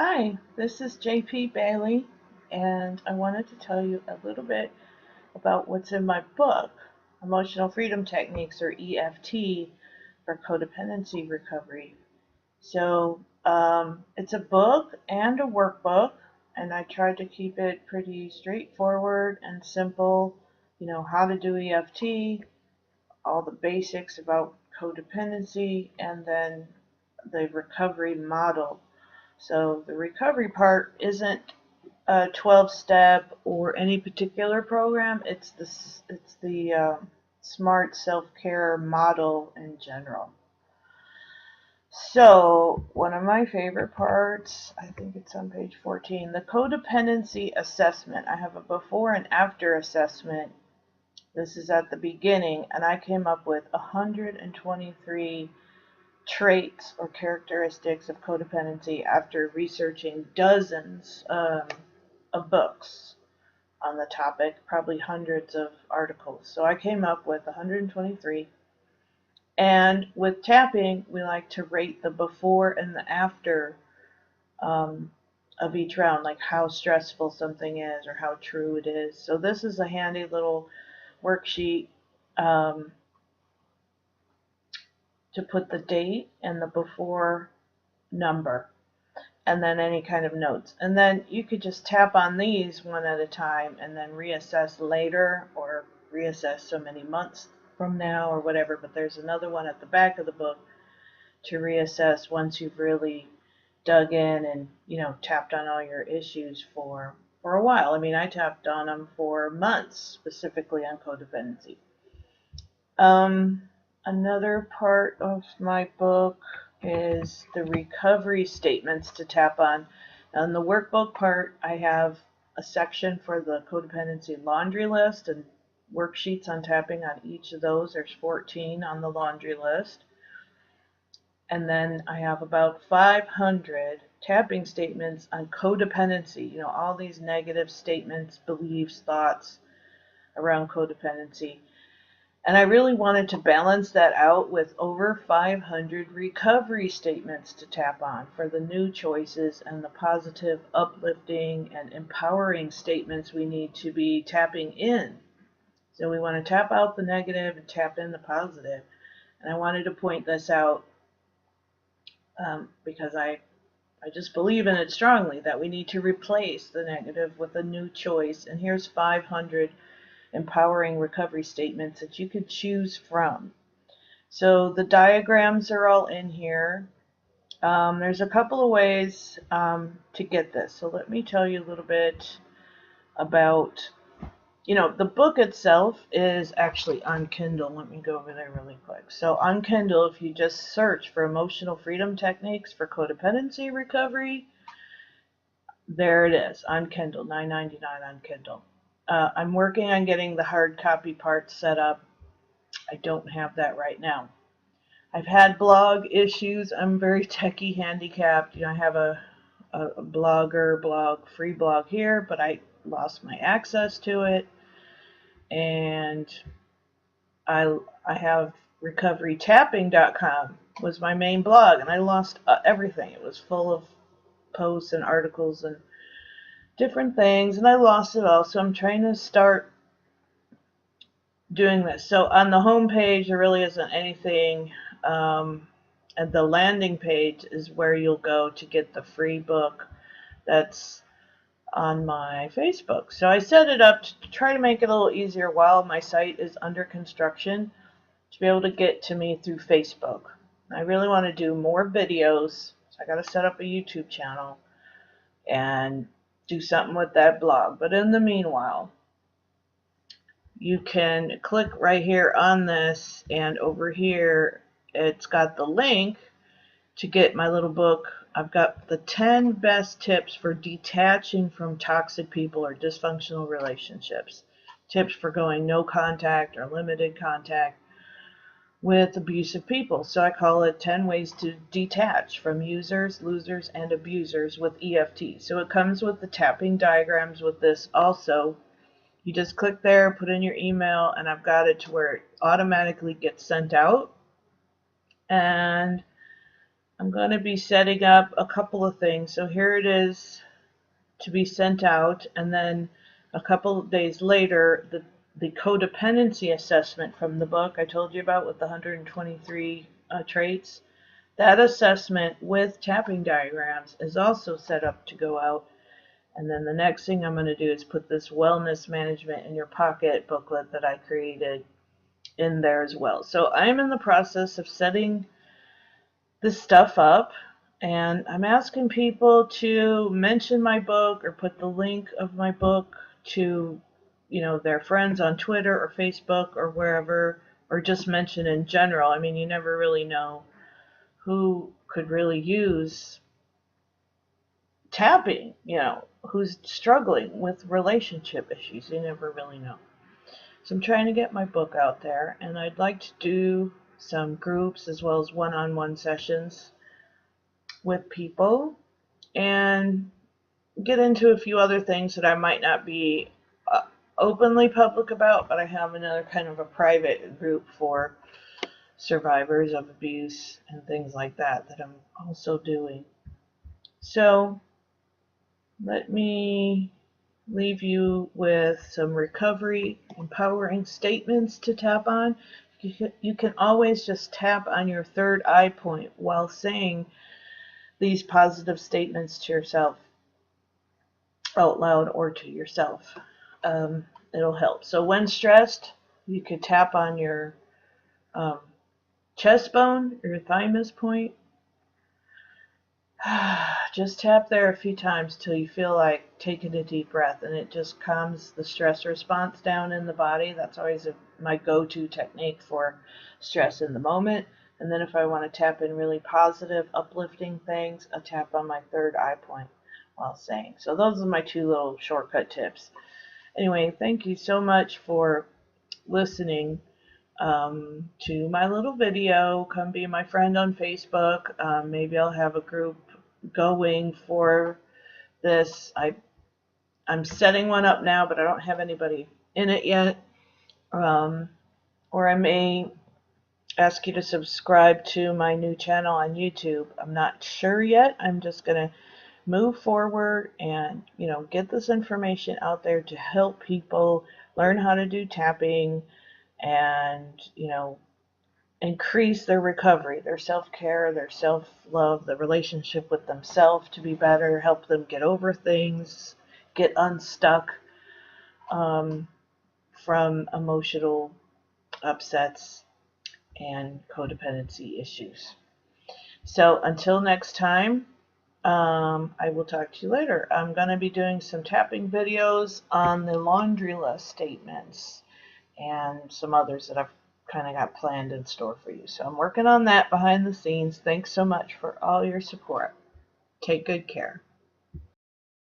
Hi, this is JP Bailey, and I wanted to tell you a little bit about what's in my book, Emotional Freedom Techniques, or EFT, for Codependency Recovery. It's a book and a workbook, and I tried to keep it pretty straightforward and simple. How to do EFT, all the basics about codependency, and then the recovery model. So the recovery part isn't a 12-step or any particular program. It's the smart self-care model in general. So one of my favorite parts, I think it's on page 14, the codependency assessment. I have a before and after assessment. This is at the beginning, and I came up with 123 traits or characteristics of codependency after researching dozens of books on the topic, probably hundreds of articles. So I came up with 123. And with tapping, we like to rate the before and the after of each round, like how stressful something is or how true it is. So this is a handy little worksheet um, to put the date and the before number, and then any kind of notes. And then you could just tap on these one at a time and then reassess later, or reassess so many months from now or whatever. But there's another one at the back of the book to reassess once you've really dug in and, tapped on all your issues for a while. I mean, I tapped on them for months, specifically on codependency. Another part of my book is the recovery statements to tap on. On the workbook part, I have a section for the codependency laundry list and worksheets on tapping on each of those. There's 14 on the laundry list. And then I have about 500 tapping statements on codependency, all these negative statements, beliefs, thoughts around codependency. And I really wanted to balance that out with over 500 recovery statements to tap on for the new choices and the positive, uplifting, and empowering statements we need to be tapping in. So we want to tap out the negative and tap in the positive. And I wanted to point this out because I just believe in it strongly, that we need to replace the negative with a new choice. And here's 500 empowering recovery statements that you could choose from. So the diagrams are all in here. There's a couple of ways to get this. So let me tell you a little bit about, the book itself is actually on Kindle. Let me go over there really quick. So on Kindle, if you just search for Emotional Freedom Techniques for Codependency Recovery, there it is on Kindle, $9.99 on Kindle. I'm working on getting the hard copy part set up. I don't have that right now. I've had blog issues. I'm very techie handicapped. I have a free blog here, but I lost my access to it. And I have recoverytapping.com was my main blog, and I lost everything. It was full of posts and articles and different things, and I lost it all. So I'm trying to start doing this. So on the home page, there really isn't anything. And the landing page is where you'll go to get the free book that's on my Facebook. So I set it up to try to make it a little easier while my site is under construction, to be able to get to me through Facebook. I really want to do more videos, so I got to set up a YouTube channel and do something with that blog. But in the meanwhile, you can click right here on this, and over here it's got the link to get my little book. I've got the 10 best tips for detaching from toxic people or dysfunctional relationships. Tips for going no contact or limited contact with abusive people. So I call it 10 ways to detach from users, losers, and abusers with EFT. So it comes with the tapping diagrams with this also. You just click there, put in your email, and I've got it to where it automatically gets sent out. And I'm going to be setting up a couple of things. So here it is to be sent out, and then a couple of days later, the codependency assessment from the book I told you about with the 123 traits. That assessment with tapping diagrams is also set up to go out. And then the next thing I'm going to do is put this wellness management in your pocket booklet that I created in there as well. So I'm in the process of setting this stuff up, and I'm asking people to mention my book or put the link of my book to, their friends on Twitter or Facebook or wherever, or just mention in general. I mean, you never really know who could really use tapping, who's struggling with relationship issues. You never really know. So I'm trying to get my book out there, and I'd like to do some groups as well as one-on-one sessions with people and get into a few other things that I might not be openly public about, but I have another kind of a private group for survivors of abuse and things like that I'm also doing. So let me leave you with some recovery empowering statements to tap on. You can always just tap on your third eye point while saying these positive statements to yourself out loud or to yourself. It'll help. So when stressed, you could tap on your chest bone or your thymus point. Just tap there a few times till you feel like taking a deep breath, and it just calms the stress response down in the body. That's always my go-to technique for stress in the moment. And then if I want to tap in really positive, uplifting things, I tap on my third eye point while saying. So those are my two little shortcut tips. Anyway, thank you so much for listening to my little video. Come be my friend on Facebook. Maybe I'll have a group going for this. I'm setting one up now, but I don't have anybody in it yet. Or I may ask you to subscribe to my new channel on YouTube. I'm not sure yet. I'm just going to move forward and, get this information out there to help people learn how to do tapping and, increase their recovery, their self-care, their self-love, the relationship with themselves to be better, help them get over things, get unstuck from emotional upsets and codependency issues. So until next time, I will talk to you later. I'm going to be doing some tapping videos on the laundry list statements and some others that I've kind of got planned in store for you. So I'm working on that behind the scenes. Thanks so much for all your support. Take good care.